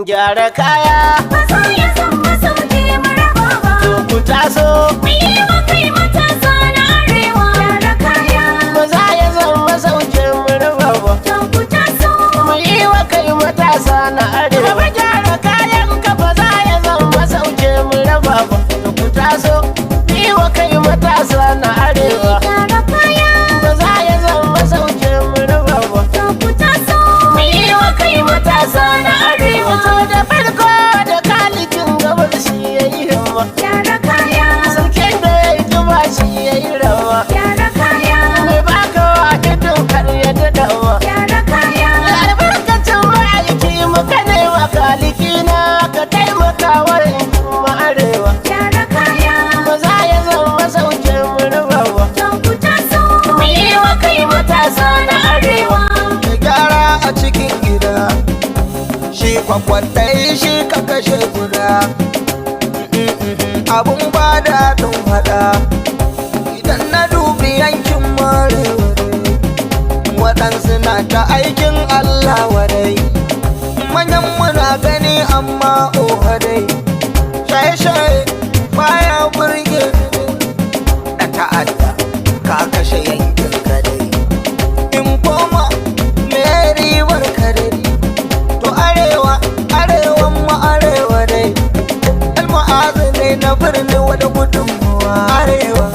gyara kaya ba za ya zama sauke mu raba ba. to ku taso Mu yi wa kai matasa na arewa. Gyara kaya ba za ya zama sauke mu raba ba to ku taso. mu yi wa kai matasa na arewa ba gyara kayan ka ba za ya zama sauke mu raba ba to ku taso mu yi wa kai matasa na arewa Gyara kaya ba za ya zama sauke mu raba ba to ku taso. mu yi wa kai matasa na arewa to da farko da kalikin gabar shi ya yi himma Gyara kaya sarkin da ya yi tuba shi ya yi rawa gyara kaya mai baka wa idon har ya daɗawa gyara kaya albarkacin ma'aiki muka ne wa kaliki na ka taimaka wa yankin arewa gyara kaya ba za ya zama sauke mu raba ba to ku taso. mu yi wa kai matasa na arewa da gyara a cikin gida shi kwakwatai shi ka kashe guda abun ba daɗin faɗa idan na dubi yankin marewa waɗansu na ta aikin Allah wadai manyan muna gani amma oha dai shaye-shaye baya burge da ta'adda ka kashe yankin kadai in koma me ribar kadai to arewan mu arewa dai almu'azu ne na birnin